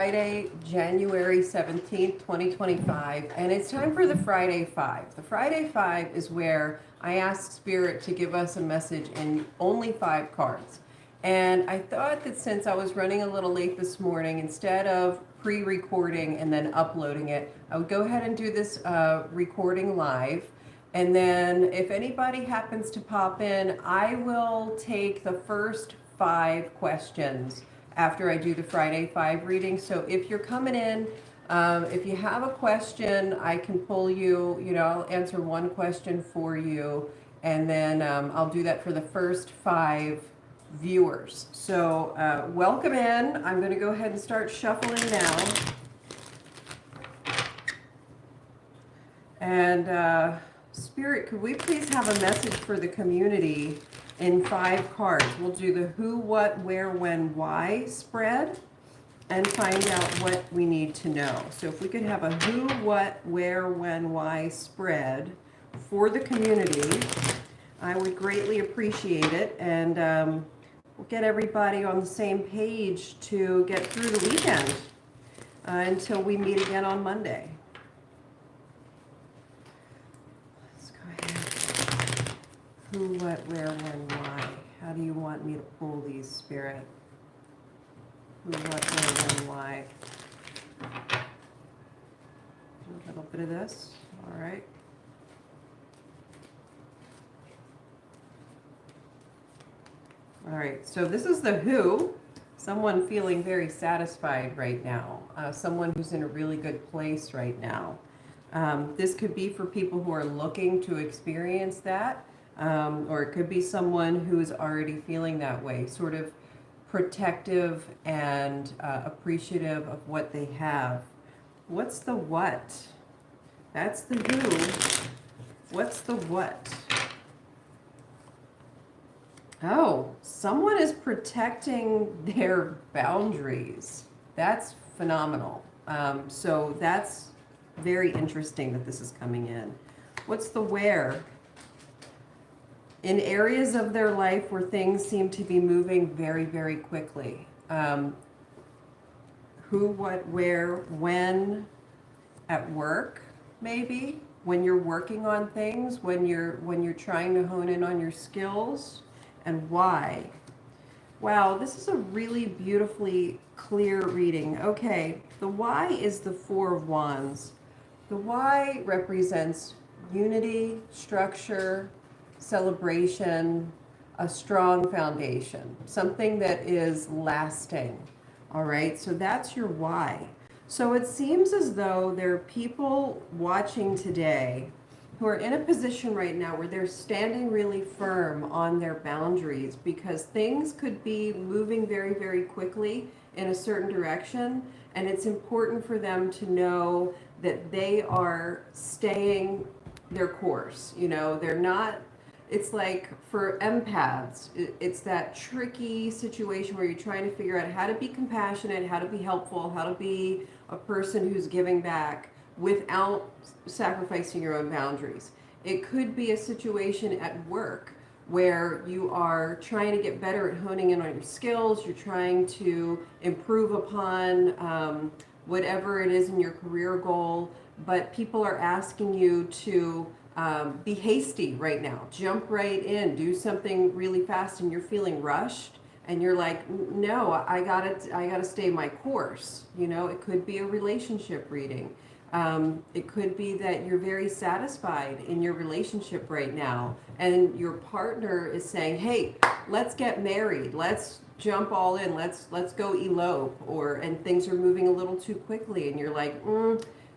Friday, January 17th, 2025, and it's time for the Friday Five. The Friday Five is where I ask Spirit to give us a message in only 5 cards. And I thought that since I was running a little late this morning, instead of pre-recording and then uploading it, I would go ahead and do this recording live. And then if anybody happens to pop in, I will take the first 5 questions after I do the Friday Five reading. So if you're coming in, if you have a question, I can pull you, I'll answer one question for you, and then I'll do that for the first 5 viewers. So welcome in. I'm going to go ahead and start shuffling now. And Spirit, could we please have a message for the community in 5 cards? We'll do the who, what, where, when, why spread and find out what we need to know. So if we could have a who, what, where, when, why spread for the community, I would greatly appreciate it. And we'll get everybody on the same page to get through the weekend until we meet again on Monday. Who, what, where, when, why? How do you want me to pull these, Spirit? Who, what, where, when, why? A little bit of this. All right. All right. So this is the who. Someone feeling very satisfied right now. Someone who's in a really good place right now. This could be for people who are looking to experience that. Or it could be someone who is already feeling that way, sort of protective and appreciative of what they have. What's the what? That's the who. What's the what? Oh, someone is protecting their boundaries. That's phenomenal. So that's very interesting that this is coming in. What's the where? In areas of their life where things seem to be moving very, very quickly. Who, what, where, when, at work, maybe, when you're working on things, when you're trying to hone in on your skills, and why. Wow, this is a really beautifully clear reading. Okay, the why is the Four of Wands. The why represents unity, structure, celebration, a strong foundation, something that is lasting. All right, so that's your why. So it seems as though there are people watching today who are in a position right now where they're standing really firm on their boundaries because things could be moving very, very quickly in a certain direction. And it's important for them to know that they are staying their course. They're not. It's like for empaths, it's that tricky situation where you're trying to figure out how to be compassionate, how to be helpful, how to be a person who's giving back without sacrificing your own boundaries. It could be a situation at work where you are trying to get better at honing in on your skills, you're trying to improve upon whatever it is in your career goal, but people are asking you to be hasty right now, jump right in, do something really fast, and you're feeling rushed, and you're like, no, I gotta stay my course. It could be a relationship reading. It could be that you're very satisfied in your relationship right now, and your partner is saying, hey, let's get married, let's jump all in, let's go elope, and things are moving a little too quickly, and you're like,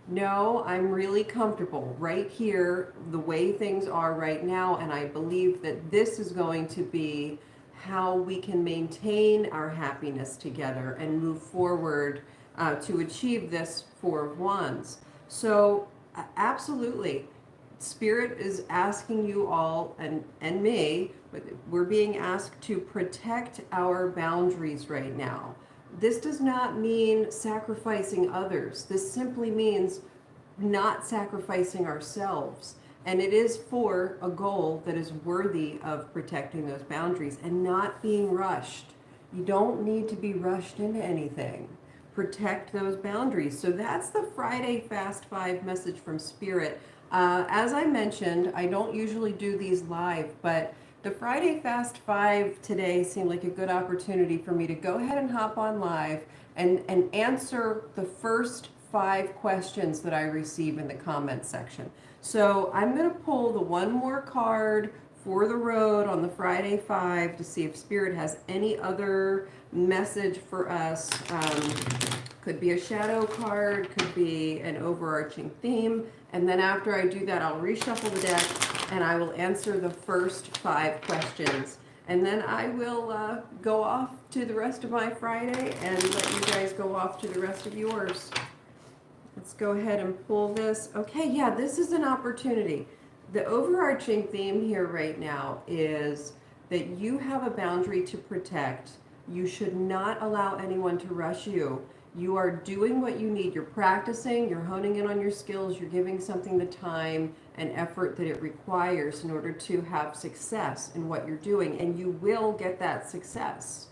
no, I'm really comfortable right here, the way things are right now, and I believe that this is going to be how we can maintain our happiness together and move forward to achieve this Four of Wands. So absolutely, Spirit is asking you all, and me, but we're being asked to protect our boundaries right now. This does not mean sacrificing others. This simply means not sacrificing ourselves. And it is for a goal that is worthy of protecting those boundaries and not being rushed. You don't need to be rushed into anything. protect those boundaries. So that's the Friday Fast 5 message from Spirit. As I mentioned, I don't usually do these live, but the Friday Fast 5 today seemed like a good opportunity for me to go ahead and hop on live and answer the first 5 questions that I receive in the comments section. So I'm going to pull the one more card for the road on the Friday 5 to see if Spirit has any other message for us. Could be a shadow card, could be an overarching theme. And then after I do that, I'll reshuffle the deck and I will answer the first 5 questions. And then I will go off to the rest of my Friday and let you guys go off to the rest of yours. Let's go ahead and pull this. Okay, yeah, this is an opportunity. The overarching theme here right now is that you have a boundary to protect. You should not allow anyone to rush you. You are doing what you need. You're practicing, you're honing in on your skills, you're giving something the time and effort that it requires in order to have success in what you're doing, and you will get that success.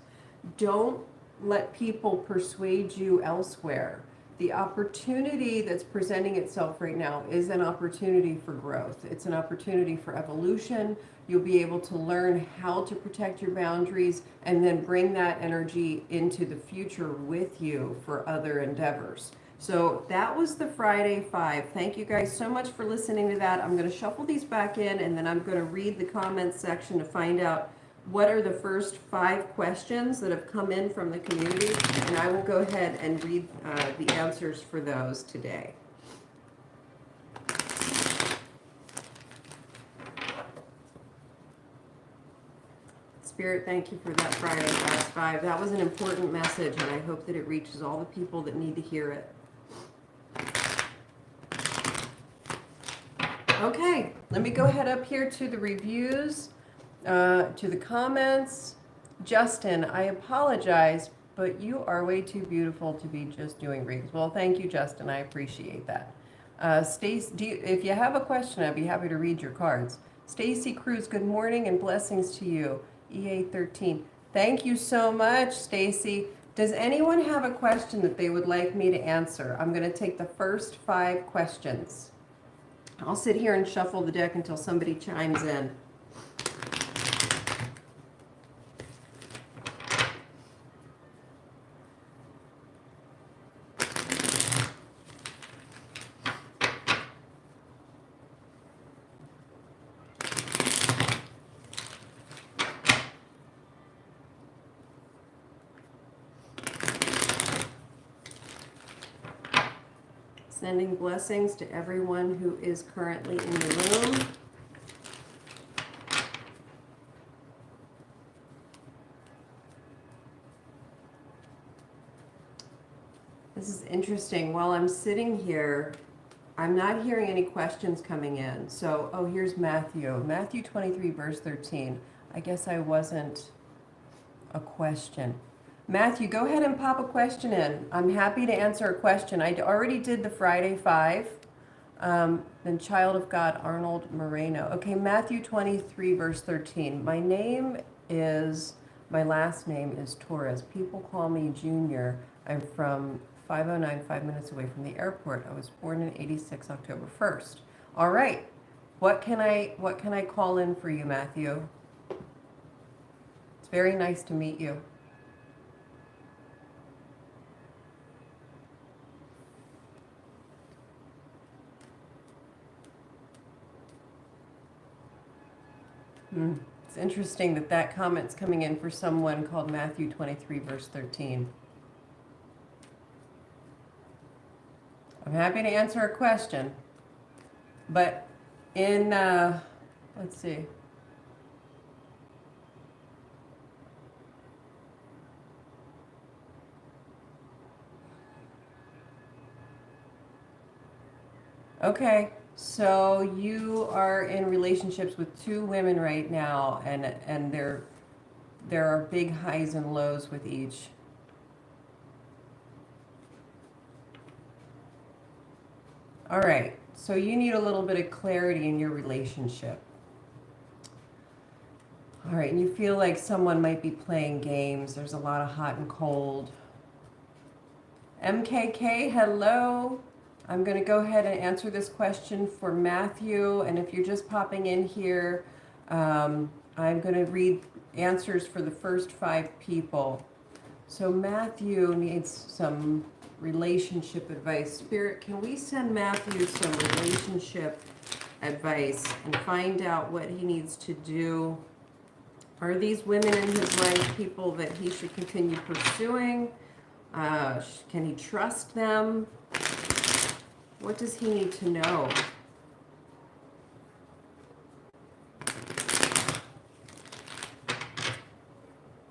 Don't let people persuade you elsewhere. The opportunity that's presenting itself right now is an opportunity for growth. It's an opportunity for evolution. You'll be able to learn how to protect your boundaries and then bring that energy into the future with you for other endeavors. So that was the Friday 5. Thank you guys so much for listening to that. I'm going to shuffle these back in and then I'm going to read the comments section to find out what are the first 5 questions that have come in from the community, and I will go ahead and read the answers for those today. Spirit, thank you for that Friday Fast 5. That was an important message, and I hope that it reaches all the people that need to hear it. Okay, let me go ahead up here to the reviews. To the comments. Justin, I apologize, but you are way too beautiful to be just doing readings. Well, thank you, Justin. I appreciate that. Stace, if you have a question, I'd be happy to read your cards. Stacy Cruz, good morning and blessings to you. EA13. Thank you so much, Stacy. Does anyone have a question that they would like me to answer? I'm going to take the first 5 questions. I'll sit here and shuffle the deck until somebody chimes in. Sending blessings to everyone who is currently in the room. This is interesting. While I'm sitting here, I'm not hearing any questions coming in. So, oh, here's Matthew. Matthew 23, verse 13. I guess I wasn't a question. Matthew, go ahead and pop a question in. I'm happy to answer a question. I already did the Friday 5. Then Child of God, Arnold Moreno. Okay, Matthew 23, verse 13. My last name is Torres. People call me Junior. I'm from 509, 5 minutes away from the airport. I was born in 86, October 1st. All right. What can I call in for you, Matthew? It's very nice to meet you. It's interesting that that comment's coming in for someone called Matthew 23, verse 13. I'm happy to answer a question, but in, let's see. Okay, so you are in relationships with 2 women right now, and there are big highs and lows with each. All right, so you need a little bit of clarity in your relationship. All right, and you feel like someone might be playing games. There's a lot of hot and cold. MKK, hello. I'm going to go ahead and answer this question for Matthew. And if you're just popping in here, I'm going to read answers for the first 5 people. So Matthew needs some relationship advice. Spirit, can we send Matthew some relationship advice and find out what he needs to do? Are these women in his life people that he should continue pursuing? Can he trust them? What does he need to know?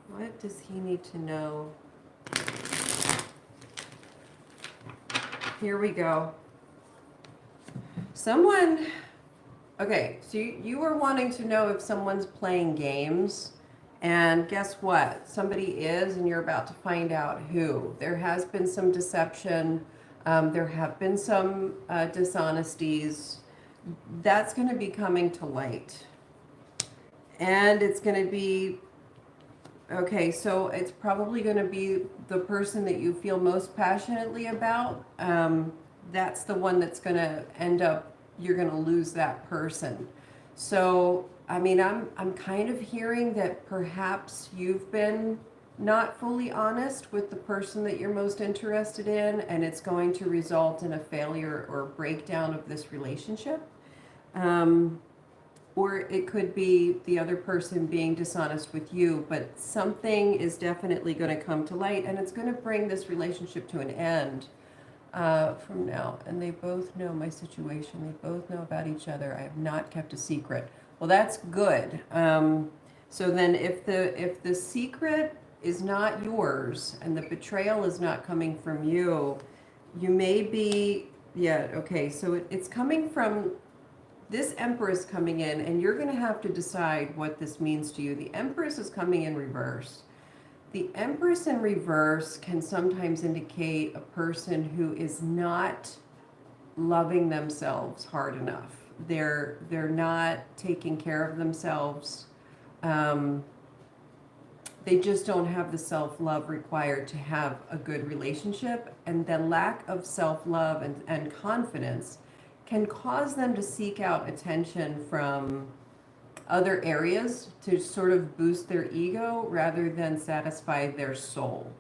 What does he need to know? Here we go. Someone, okay, so you were wanting to know if someone's playing games, and guess what? Somebody is, and you're about to find out who. There has been some deception. There have been some dishonesties. That's going to be coming to light. And it's going to be, okay, so it's probably going to be the person that you feel most passionately about. That's the one that's going to end up, you're going to lose that person. So, I mean, I'm kind of hearing that perhaps you've been not fully honest with the person that you're most interested in, and it's going to result in a failure or breakdown of this relationship. Or it could be the other person being dishonest with you, but something is definitely going to come to light, and it's going to bring this relationship to an end from now. And they both know my situation. They both know about each other. I have not kept a secret. Well, that's good. So then if the secret is not yours and the betrayal is not coming from you, you may be, yeah, okay, so it's coming from, this Empress coming in, and you're going to have to decide what this means to you. The Empress is coming in reverse. The Empress in reverse can sometimes indicate a person who is not loving themselves hard enough. They're not taking care of themselves. They just don't have the self-love required to have a good relationship, and the lack of self-love and confidence can cause them to seek out attention from other areas to sort of boost their ego rather than satisfy their soul.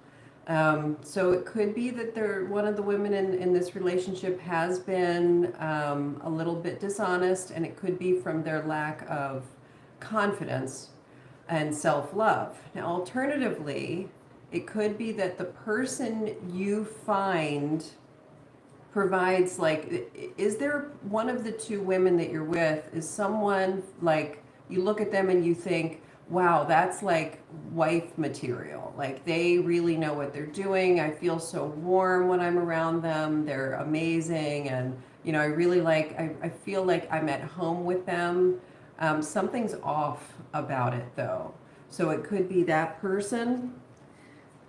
So it could be that one of the women in this relationship has been a little bit dishonest, and it could be from their lack of confidence and self-love. Now, alternatively, it could be that the person you find provides, like, is there one of the 2 women that you're with, is someone like, you look at them and you think, wow, that's like wife material. Like, they really know what they're doing. I feel so warm when I'm around them. They're amazing. And, you know, I really like, I feel like I'm at home with them. Something's off about it though. So it could be that person.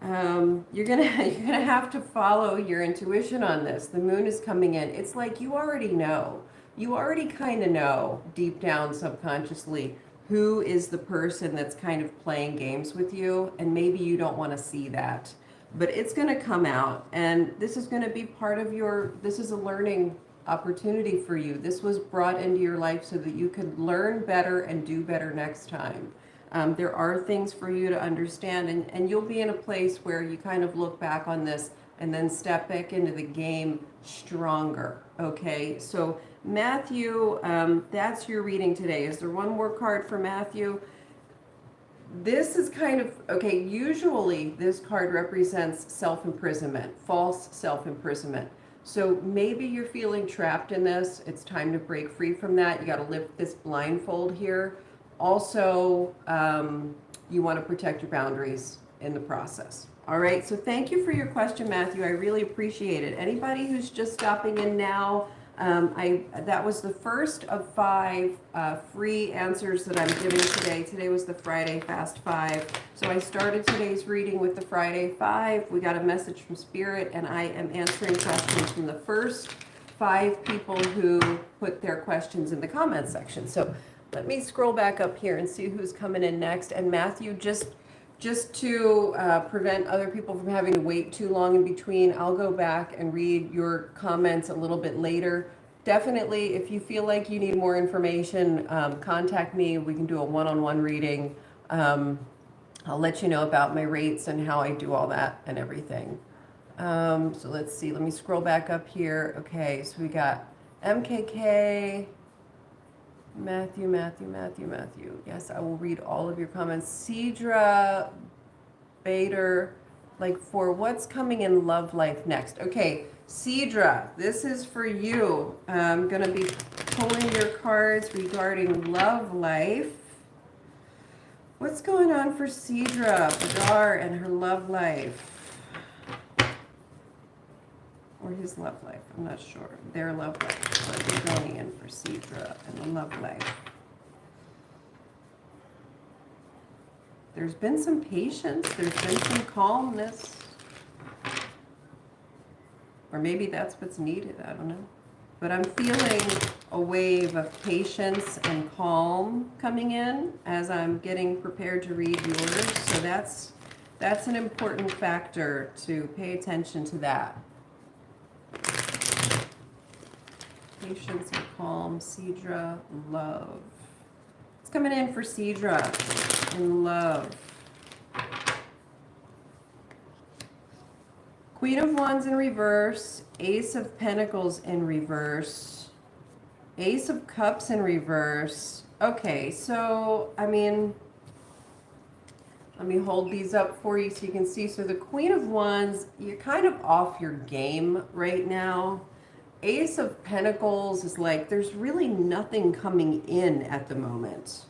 You're gonna have to follow your intuition on this. The moon is coming in. It's like you already know. You already kind of know deep down subconsciously who is the person that's kind of playing games with you, and maybe you don't want to see that. But it's going to come out, and this is going to be part of this is a learning opportunity for you. This was brought into your life so that you could learn better and do better next time. There are things for you to understand, and you'll be in a place where you kind of look back on this and then step back into the game stronger, okay? So Matthew, that's your reading today. Is there one more card for Matthew? This is kind of, okay, usually this card represents self-imprisonment, false self-imprisonment. So maybe you're feeling trapped in this. It's time to break free from that. You got to lift this blindfold here. Also, you want to protect your boundaries in the process. All right, so thank you for your question, Matthew. I really appreciate it. Anybody who's just stopping in now, that was the first of 5 free answers that I'm giving today. Today was the Friday Fast 5. So I started today's reading with the Friday 5. We got a message from Spirit, and I am answering questions from the first 5 people who put their questions in the comments section. So let me scroll back up here and see who's coming in next. And Matthew, just just to prevent other people from having to wait too long in between, I'll go back and read your comments a little bit later. Definitely, if you feel like you need more information, contact me. We can do a one-on-one reading. I'll let you know about my rates and how I do all that and everything. So let's see, let me scroll back up here. Okay, so we got MKK, Matthew. Yes, I will read all of your comments. Sedra, Bader, like for what's coming in love life next. Okay, Sedra, this is for you. I'm going to be pulling your cards regarding love life. What's going on for Sedra, Badar, and her love life? Or his love life, I'm not sure. Their love life. What are going in for Sedra and the love life? There's been some patience. There's been some calmness. Or maybe that's what's needed. I don't know. But I'm feeling a wave of patience and calm coming in as I'm getting prepared to read yours. So that's an important factor to pay attention to that. Patience and calm, Sedra, love. It's coming in for Sedra in love. Queen of Wands in reverse, Ace of Pentacles in reverse, Ace of Cups in reverse. Okay, so, I mean, let me hold these up for you so you can see. So the Queen of Wands, you're kind of off your game right now. Ace of Pentacles is like, there's really nothing coming in at the moment.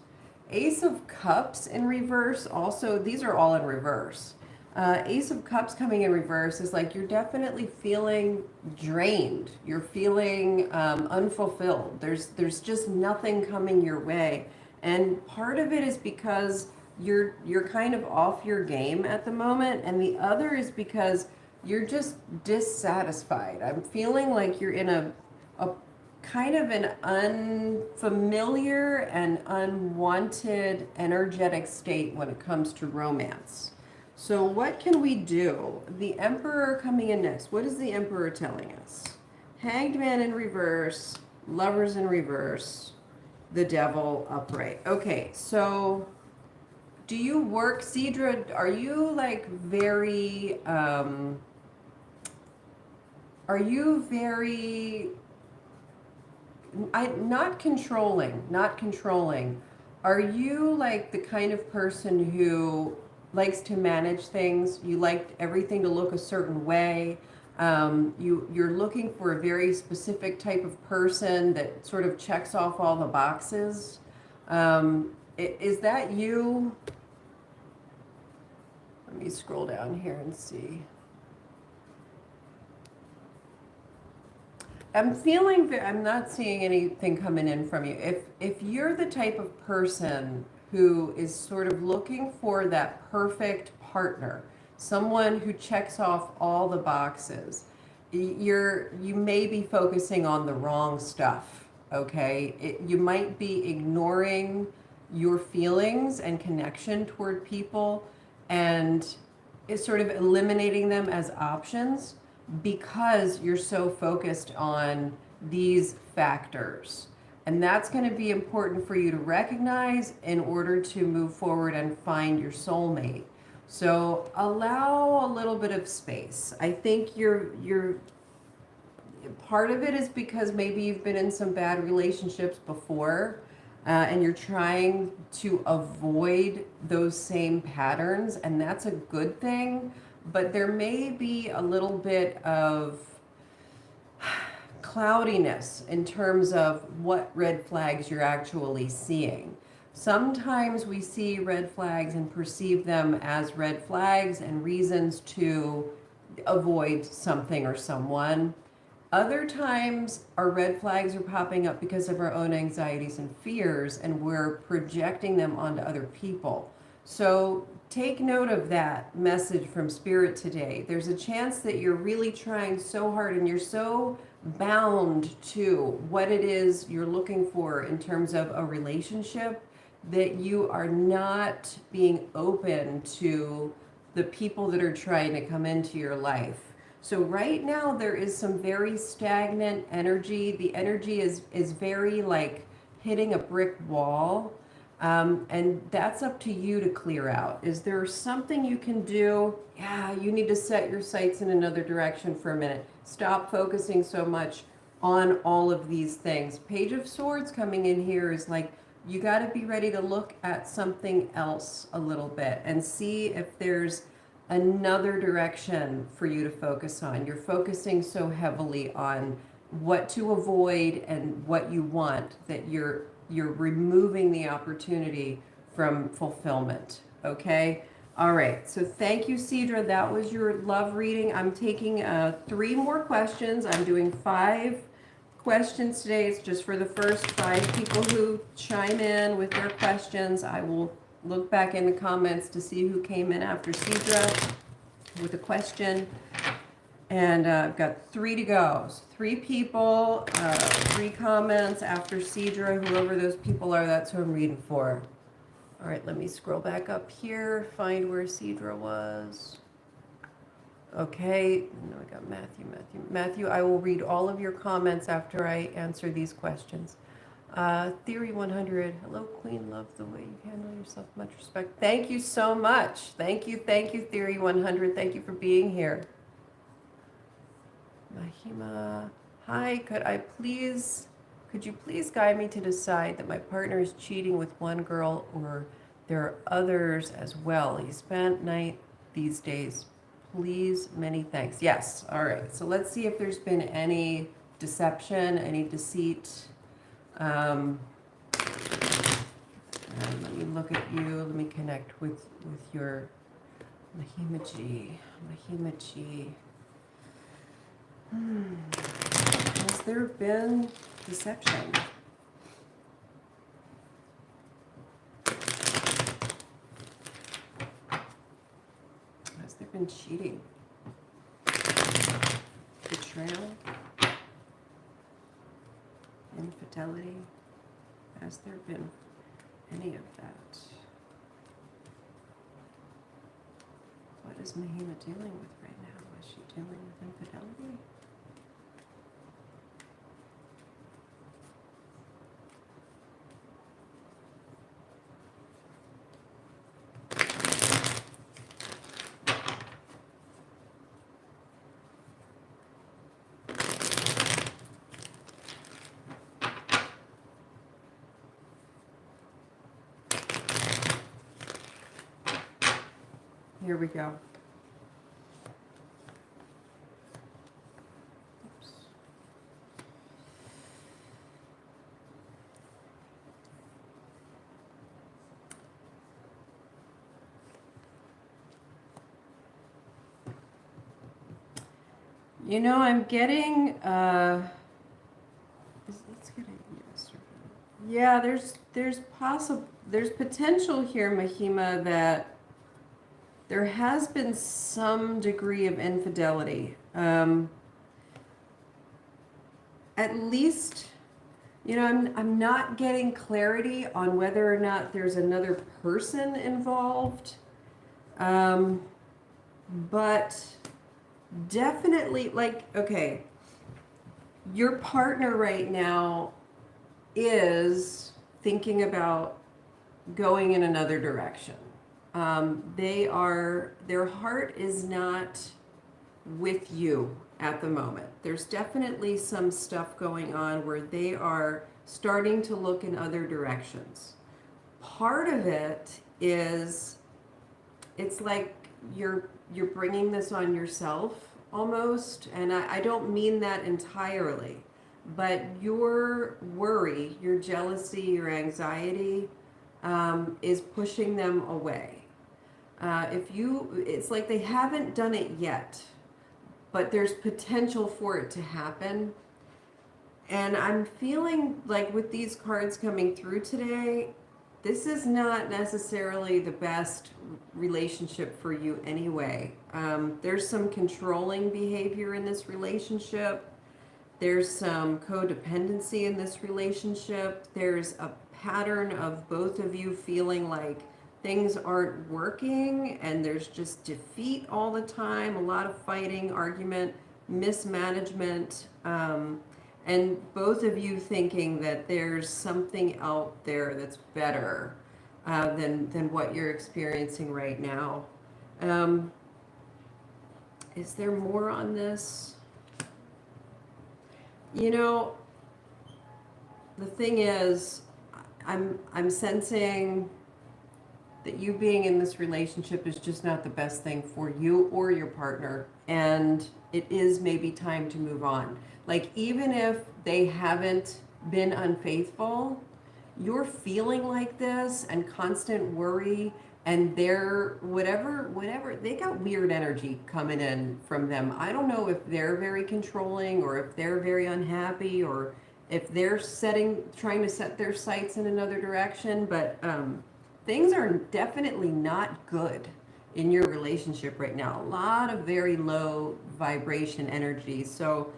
Ace of Cups in reverse, also, these are all in reverse. Ace of Cups coming in reverse is like, you're definitely feeling drained. You're feeling unfulfilled. There's just nothing coming your way. And part of it is because you're kind of off your game at the moment. And the other is because you're just dissatisfied. I'm feeling like you're in a kind of an unfamiliar and unwanted energetic state when it comes to romance. So what can we do? The Emperor coming in next. What is the Emperor telling us? Hanged Man in reverse, Lovers in reverse, the Devil upright. Okay, so do you work, Sedra, are you like very, not controlling. Are you like the kind of person who likes to manage things? You like everything to look a certain way. You're looking for a very specific type of person that sort of checks off all the boxes. Is that you? Let me scroll down here and see. I'm not seeing anything coming in from you. If you're the type of person who is sort of looking for that perfect partner, someone who checks off all the boxes, you may be focusing on the wrong stuff, okay? You might be ignoring your feelings and connection toward people and is sort of eliminating them as options because you're so focused on these factors. And that's going to be important for you to recognize in order to move forward and find your soulmate. So allow a little bit of space. I think you're part of it is because maybe you've been in some bad relationships before, and you're trying to avoid those same patterns, and that's a good thing. But there may be a little bit of cloudiness in terms of what red flags you're actually seeing. Sometimes we see red flags and perceive them as red flags and reasons to avoid something or someone. Other times our red flags are popping up because of our own anxieties and fears, and we're projecting them onto other people. So take note of that message from Spirit today. There's a chance that you're really trying so hard and you're so bound to what it is you're looking for in terms of a relationship that you are not being open to the people that are trying to come into your life. So right now there is some very stagnant energy. The energy is very like hitting a brick wall. And that's up to you to clear out. Is there something you can do? Yeah, you need to set your sights in another direction for a minute. Stop focusing so much on all of these things. Page of Swords coming in here is like, you got to be ready to look at something else a little bit and see if there's another direction for you to focus on. You're focusing so heavily on what to avoid and what you want that you're removing the opportunity from fulfillment. Okay. All right. So thank you, Sedra. That was your love reading. I'm taking 3 more questions. I'm doing 5 questions today. It's just for the first 5 people who chime in with their questions. I will look back in the comments to see who came in after Sedra with a question. And I've got 3 to go. So 3 people, 3 comments after Sedra. Whoever those people are, that's who I'm reading for. All right, let me scroll back up here, find where Sedra was. Okay, no, I got Matthew, I will read all of your comments after I answer these questions. Theory 100, hello Queen, love the way you handle yourself, much respect. Thank you so much. Thank you, Theory 100. Thank you for being here. Mahima, hi, could you please guide me to decide that my partner is cheating with one girl or there are others as well? He spent night these days. Please, many thanks. Yes, all right. So let's see if there's been any deception, any deceit. And let me look at you. Let me connect with your Mahima G. Mahima G. Has there been deception? Has there been cheating? Betrayal? Infidelity? Has there been any of that? What is Mahima dealing with right now? Is she dealing with infidelity? Here we go. Oops. You know, I'm getting, let's get a yes. Yeah, there's potential here, Mahima, that there has been some degree of infidelity. At least, you know, I'm not getting clarity on whether or not there's another person involved. But definitely, like, okay, your partner right now is thinking about going in another direction. Their heart is not with you at the moment. There's definitely some stuff going on where they are starting to look in other directions. Part of it is, it's like you're bringing this on yourself almost, and I don't mean that entirely, but your worry, your jealousy, your anxiety is pushing them away. It's like they haven't done it yet, but there's potential for it to happen. And I'm feeling like with these cards coming through today, this is not necessarily the best relationship for you anyway. There's some controlling behavior in this relationship. There's some codependency in this relationship. There's a pattern of both of you feeling like things aren't working and there's just defeat all the time, a lot of fighting, argument, mismanagement, and both of you thinking that there's something out there that's better than what you're experiencing right now. Is there more on this? You know, the thing is, I'm sensing that you being in this relationship is just not the best thing for you or your partner, and it is maybe time to move on. Like, even if they haven't been unfaithful, you're feeling like this and constant worry, and they're whatever, they got weird energy coming in from them. I don't know if they're very controlling or if they're very unhappy or if they're trying to set their sights in another direction, but things are definitely not good in your relationship right now. A lot of very low vibration energy. So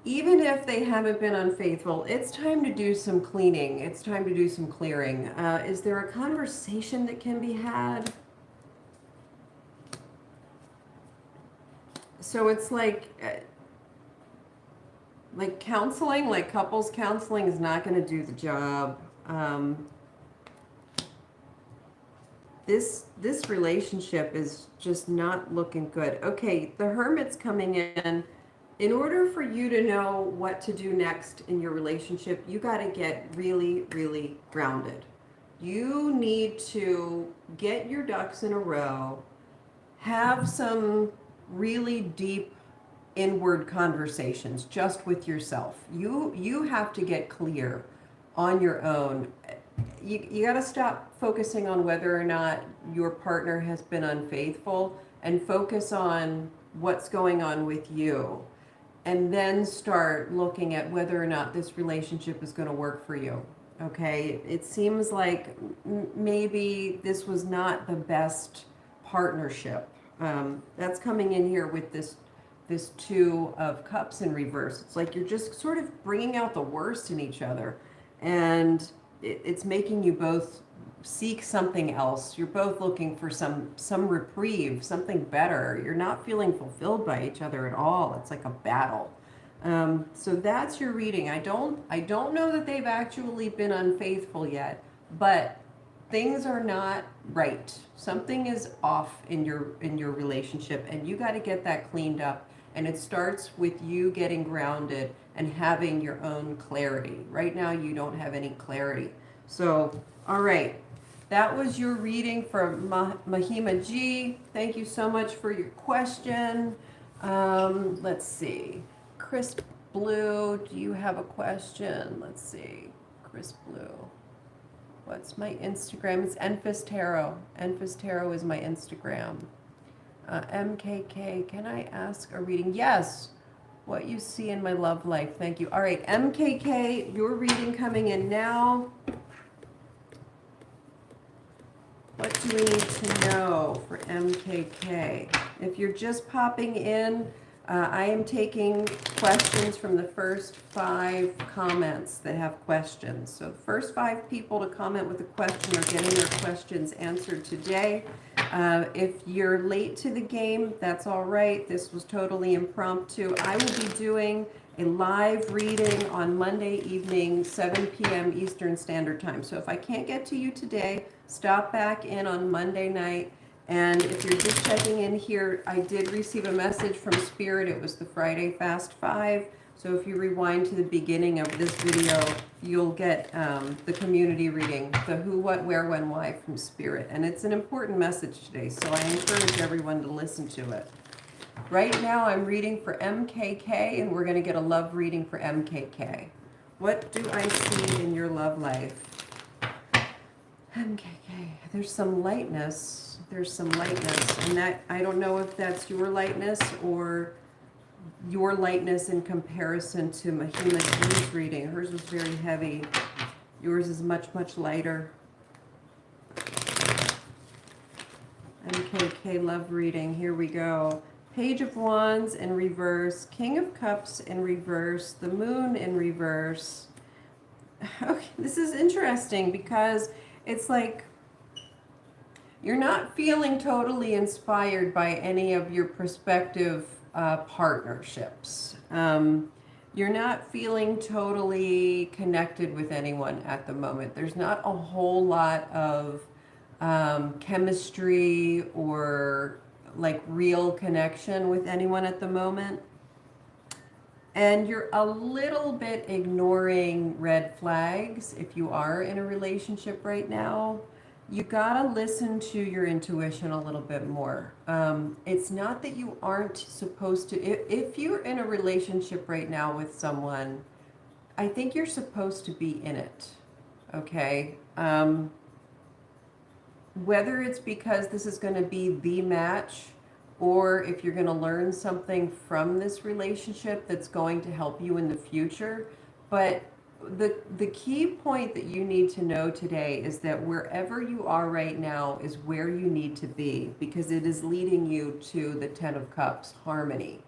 even if they haven't been unfaithful, it's time to do some cleaning. It's time to do some clearing. Is there a conversation that can be had? So it's like counseling, like couples counseling is not going to do the job. This relationship is just not looking good. Okay, the Hermit's coming in. In order for you to know what to do next in your relationship, you got to get really, really grounded. You need to get your ducks in a row, have some really deep inward conversations just with yourself. You have to get clear on your own. You got to stop focusing on whether or not your partner has been unfaithful and focus on what's going on with you. And then start looking at whether or not this relationship is going to work for you. Okay? It seems like maybe this was not the best partnership. That's coming in here with this Two of Cups in reverse. It's like you're just sort of bringing out the worst in each other. And it's making you both seek something else. You're both looking for some reprieve, something better. You're not feeling fulfilled by each other at all. It's like a battle. So that's your reading. I don't know that they've actually been unfaithful yet, but things are not right. Something is off in your relationship, and you got to get that cleaned up. And it starts with you getting grounded and having your own clarity. Right now, you don't have any clarity. So, all right. That was your reading for Mahima G. Thank you so much for your question. Let's see. Chris Blue, do you have a question? Let's see. Chris Blue. What's my Instagram? It's Enfys Tarot. Enfys Tarot is my Instagram. MKK, can I ask a reading? Yes. What you see in my love life. Thank you. All right, MKK, your reading coming in now. What do we need to know for MKK? If you're just popping in, I am taking questions from the first 5 comments that have questions. So the first 5 people to comment with a question are getting their questions answered today. If you're late to the game, that's all right. This was totally impromptu. I will be doing a live reading on Monday evening, 7 p.m. Eastern Standard Time. So if I can't get to you today, stop back in on Monday night. And if you're just checking in here, I did receive a message from Spirit. It was the Friday Fast 5. So if you rewind to the beginning of this video, you'll get the community reading, the who, what, where, when, why from Spirit. And it's an important message today, so I encourage everyone to listen to it. Right now I'm reading for MKK, and we're going to get a love reading for MKK. What do I see in your love life? MKK, there's some lightness. There's some lightness, and that, I don't know if that's your lightness or your lightness in comparison to Mahima G's reading. Hers was very heavy. Yours is much, much lighter. MKK love reading. Here we go. Page of Wands in reverse, King of Cups in reverse, the Moon in reverse. Okay, this is interesting because it's like you're not feeling totally inspired by any of your prospective partnerships. You're not feeling totally connected with anyone at the moment. There's not a whole lot of chemistry or like real connection with anyone at the moment. And you're a little bit ignoring red flags if you are in a relationship right now. You gotta listen to your intuition a little bit more. It's not that you aren't supposed to, if you're in a relationship right now with someone, I think you're supposed to be in it, okay? Whether it's because this is gonna be the match, or if you're going to learn something from this relationship that's going to help you in the future. But the key point that you need to know today is that wherever you are right now is where you need to be, because it is leading you to the Ten of Cups, harmony.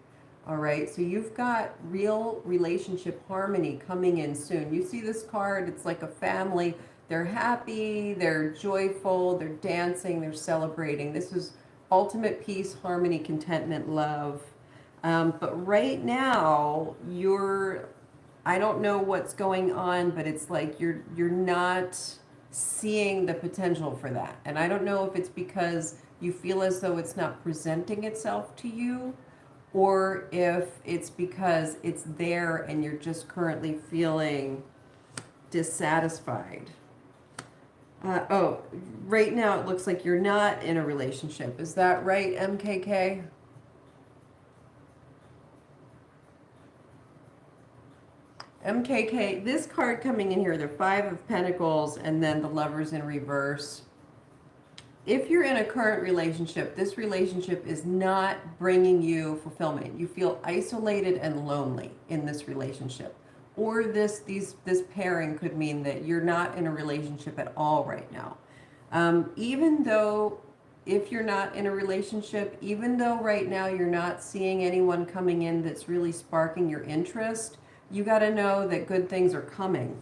All right, so you've got real relationship harmony coming in soon. You see this card, it's like a family. They're happy, they're joyful, they're dancing, they're celebrating. This is ultimate peace, harmony, contentment, love. But right now, I don't know what's going on, but it's like you're not seeing the potential for that. And I don't know if it's because you feel as though it's not presenting itself to you, or if it's because it's there and you're just currently feeling dissatisfied. Right now it looks like you're not in a relationship. Is that right, MKK? MKK, this card coming in here, the Five of Pentacles and then the Lovers in reverse. If you're in a current relationship, this relationship is not bringing you fulfillment. You feel isolated and lonely in this relationship. Or this pairing could mean that you're not in a relationship at all right now. Even though, if you're not in a relationship, even though right now you're not seeing anyone coming in that's really sparking your interest, you got to know that good things are coming.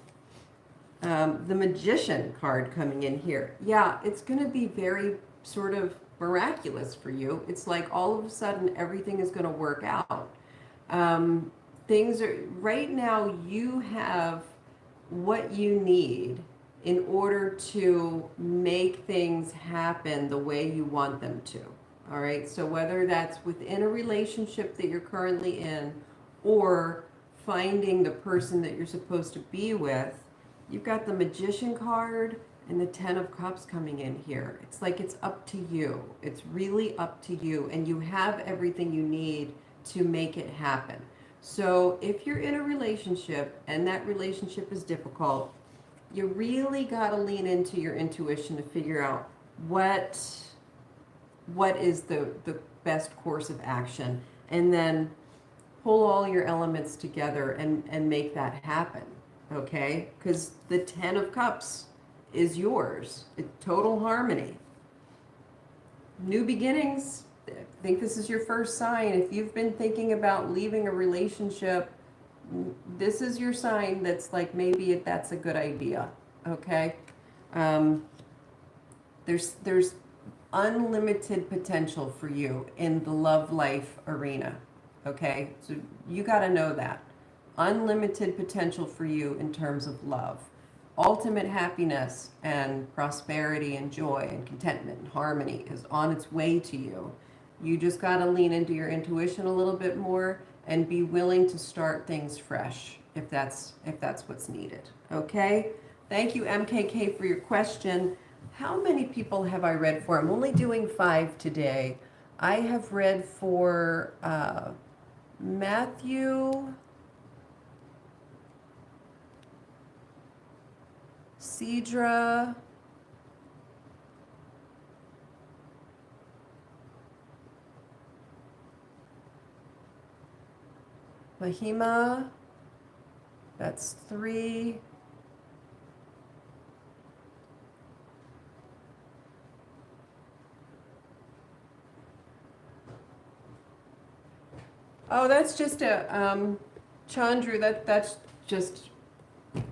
The Magician card coming in here. Yeah, it's going to be very sort of miraculous for you. It's like all of a sudden everything is going to work out. Things are, right now you have what you need in order to make things happen the way you want them to. All right, so whether that's within a relationship that you're currently in or finding the person that you're supposed to be with, you've got the Magician card and the Ten of Cups coming in here. It's like it's up to you. It's really up to you, and you have everything you need to make it happen. So if you're in a relationship and that relationship is difficult, you really got to lean into your intuition to figure out what is the best course of action, and then pull all your elements together and make that happen, okay? Because the Ten of Cups is yours. It's total harmony. New beginnings. I think this is your first sign. If you've been thinking about leaving a relationship, this is your sign that's like maybe that's a good idea, okay? There's unlimited potential for you in the love life arena, okay? So you got to know that. Unlimited potential for you in terms of love. Ultimate happiness and prosperity and joy and contentment and harmony is on its way to you. You just got to lean into your intuition a little bit more and be willing to start things fresh if that's what's needed. Okay? Thank you, MKK, for your question. How many people have I read for? I'm only doing 5 today. I have read for Matthew, Sedra, Mahima, that's 3. Oh, that's just a, Chandru,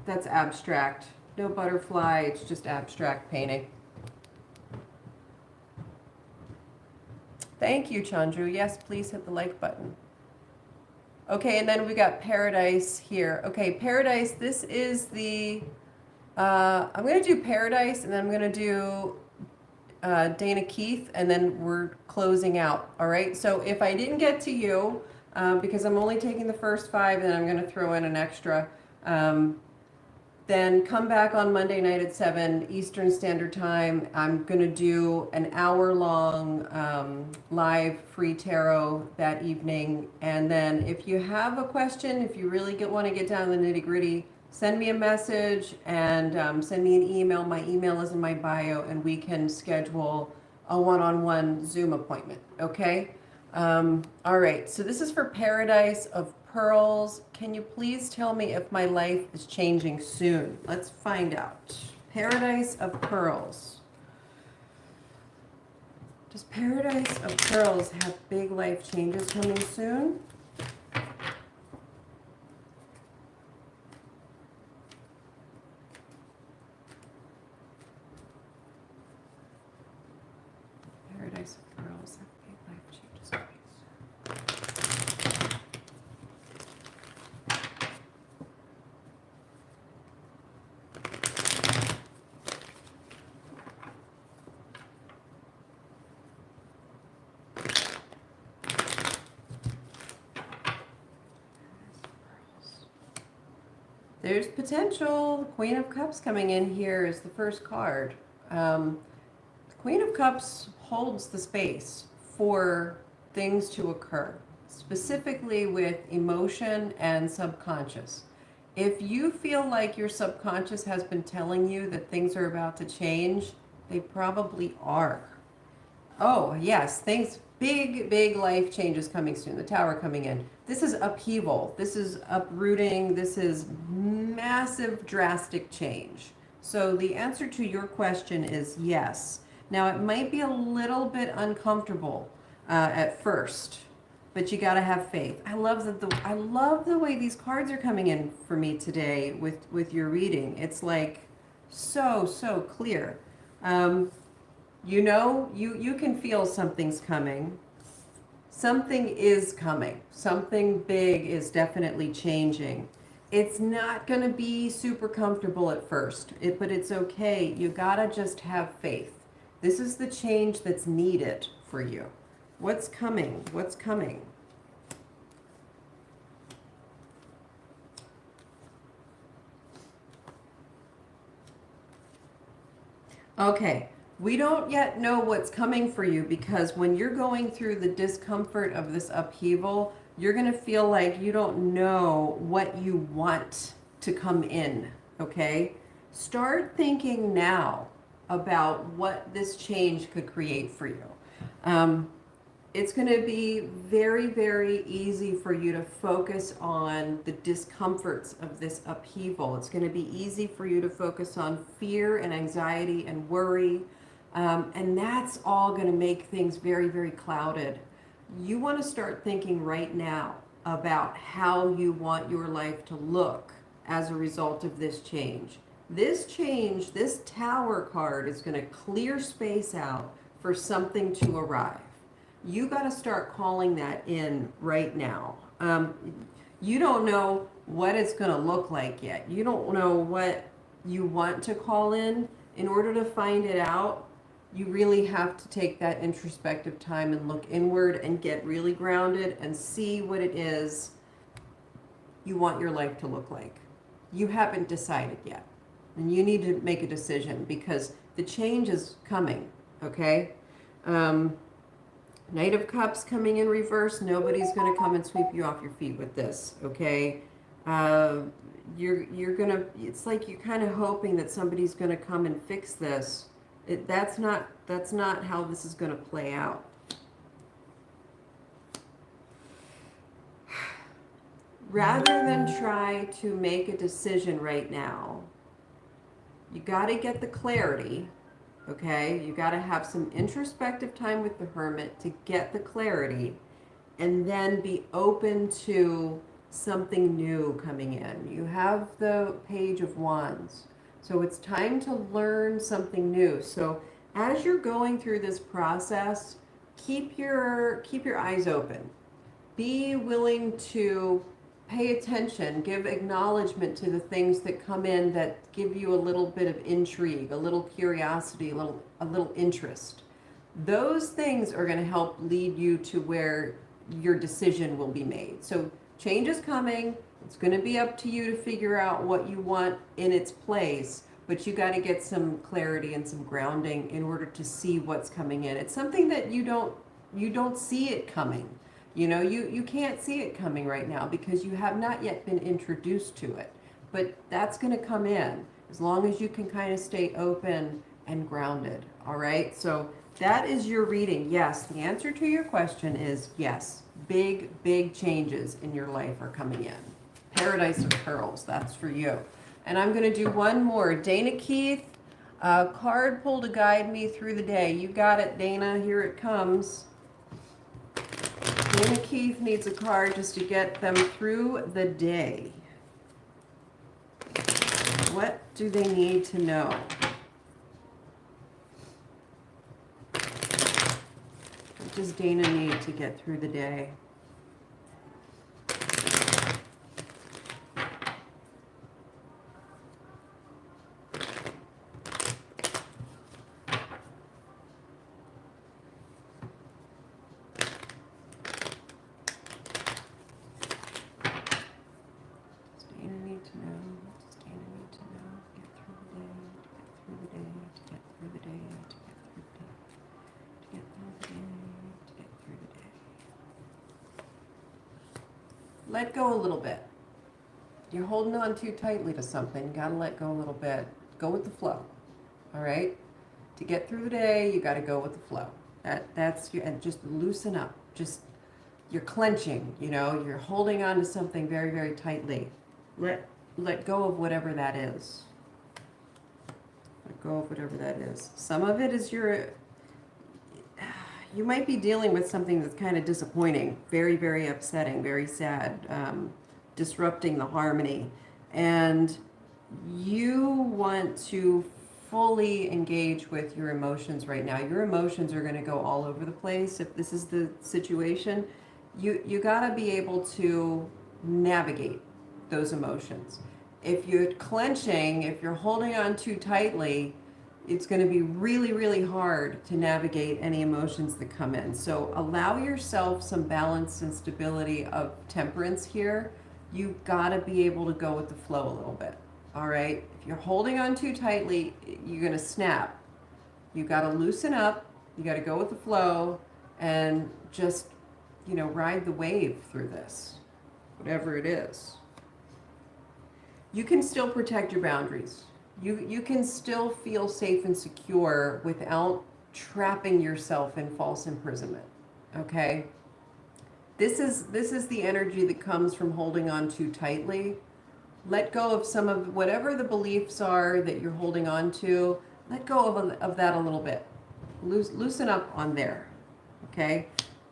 that's abstract. No butterfly, it's just abstract painting. Thank you, Chandru. Yes, please hit the like button. Okay, and then we got Paradise here. Okay, Paradise, this is the, I'm going to do Paradise, and then I'm going to do Dana Keith, and then we're closing out. All right, so if I didn't get to you, because I'm only taking the first 5, and I'm going to throw in an extra, then come back on Monday night at 7 Eastern Standard Time. I'm going to do an hour-long live free tarot that evening. And then if you have a question, if you really want to get down to the nitty-gritty, send me a message and send me an email. My email is in my bio, and we can schedule a one-on-one Zoom appointment, okay? All right, so this is for Paradise of Pearls. Can you please tell me if my life is changing soon? Let's find out. Paradise of Pearls. Does Paradise of Pearls have big life changes coming soon? Paradise of Pearls have big life changes coming soon. There's potential. The Queen of Cups coming in here is the first card. The Queen of Cups holds the space for things to occur, specifically with emotion and subconscious. If you feel like your subconscious has been telling you that things are about to change, they probably are. Oh, yes, things, big life changes coming soon. The Tower coming in. This is upheaval. This is uprooting. This is massive, drastic change. So the answer to your question is yes. Now, it might be a little bit uncomfortable at first, but you got to have faith. I love the way these cards are coming in for me today with your reading. It's like so clear. You know, you can feel something's coming. Something is coming. Something big is definitely changing. It's not going to be super comfortable at first, but it's okay. You got to just have faith. This is the change that's needed for you. What's coming? What's coming? Okay. We don't yet know what's coming for you, because when you're going through the discomfort of this upheaval, you're going to feel like you don't know what you want to come in, okay? Start thinking now about what this change could create for you. It's going to be very easy for you to focus on the discomforts of this upheaval. It's going to be easy for you to focus on fear and anxiety and worry. And that's all going to make things very clouded. You want to start thinking right now about how you want your life to look as a result of this change. This change, this Tower card, is going to clear space out for something to arrive. You got to start calling that in right now. You don't know what it's going to look like yet. You don't know what you want to call in. In order to find it out, you really have to take that introspective time and look inward and get really grounded and see what it is you want your life to look like. You haven't decided yet, and you need to make a decision, because the change is coming, okay? Knight of Cups coming in reverse. Nobody's going to come and sweep you off your feet with this, okay? You're going to, it's like you're kind of hoping that somebody's going to come and fix this. That's not how this is going to play out. Rather than try to make a decision right now, you got to get the clarity, okay? You got to have some introspective time with the Hermit to get the clarity, and then be open to something new coming in. You have the Page of Wands. So it's time to learn something new. So as you're going through this process, keep your eyes open. Be willing to pay attention, give acknowledgement to the things that come in that give you a little bit of intrigue, a little curiosity, a little interest. Those things are going to help lead you to where your decision will be made. So change is coming. It's going to be up to you to figure out what you want in its place, but you got to get some clarity and some grounding in order to see what's coming in. It's something that you don't see it coming. You know, you can't see it coming right now because you have not yet been introduced to it. But that's going to come in as long as you can kind of stay open and grounded. All right. So that is your reading. Yes. The answer to your question is yes. Big changes in your life are coming in. Paradise of Pearls. That's for you. And I'm going to do one more. Dana Keith, card pull to guide me through the day. You got it, Dana. Here it comes. Dana Keith needs a card just to get them through the day. What do they need to know? What does Dana need to get through the day? Let go a little bit. You're holding on too tightly to something. You gotta let go a little bit. Go with the flow. All right? To get through the day, you gotta go with the flow. That's your, and just loosen up. Just, you're clenching, you know, you're holding on to something very, very tightly. Let go of whatever that is. Let go of whatever that is. Some of it is you might be dealing with something that's kind of disappointing, very, very upsetting, very sad, disrupting the harmony. And you want to fully engage with your emotions right now. Your emotions are going to go all over the place. If this is the situation, you got to be able to navigate those emotions. If you're clenching, if you're holding on too tightly, it's going to be really, really hard to navigate any emotions that come in. So allow yourself some balance and stability of temperance here. You've got to be able to go with the flow a little bit. All right. If you're holding on too tightly, you're going to snap. You got to loosen up. You got to go with the flow and just, you know, ride the wave through this, whatever it is. You can still protect your boundaries. You can still feel safe and secure without trapping yourself in false imprisonment. Okay? This is the energy that comes from holding on too tightly. Let go of some of whatever the beliefs are that you're holding on to. Let go of that a little bit. Loosen up on there. Okay?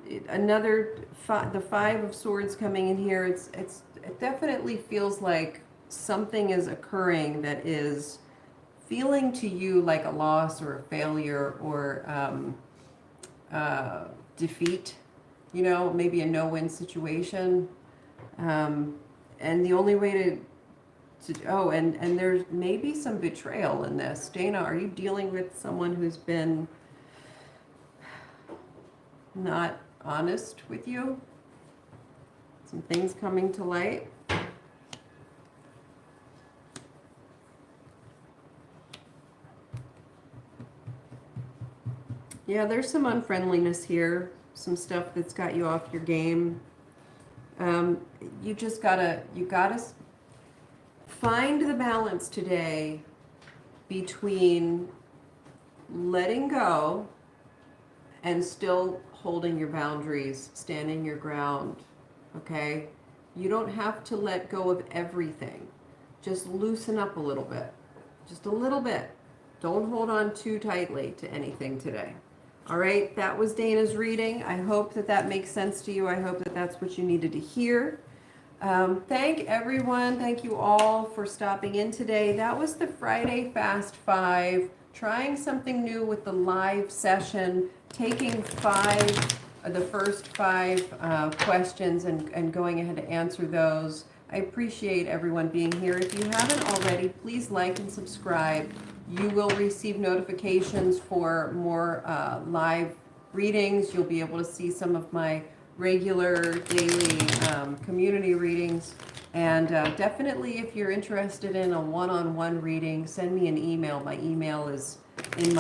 The Five of Swords coming in here. It definitely feels like something is occurring that is feeling to you like a loss or a failure or defeat, you know, maybe a no-win situation. And the only way and there's maybe some betrayal in this. Dana, are you dealing with someone who's been not honest with you? Some things coming to light. Yeah, there's some unfriendliness here, some stuff that's got you off your game. You gotta find the balance today between letting go and still holding your boundaries, standing your ground, okay? You don't have to let go of everything. Just loosen up a little bit, just a little bit. Don't hold on too tightly to anything today. All right, that was Dana's reading. I hope that that makes sense to you. I hope that that's what you needed to hear. Thank everyone. Thank you all for stopping in today. That was the Friday Fast 5, trying something new with the live session, taking the first 5 questions and going ahead to answer those. I appreciate everyone being here. If you haven't already, please like and subscribe. You will receive notifications for more live readings. You'll be able to see some of my regular daily community readings. And definitely, if you're interested in a one-on-one reading, send me an email. My email is in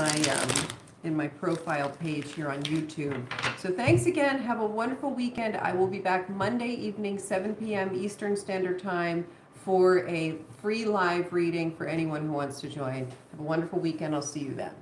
my profile page here on YouTube. So thanks again. Have a wonderful weekend. I will be back Monday evening, 7 p.m. Eastern Standard Time for a free live reading for anyone who wants to join. Have a wonderful weekend. I'll see you then.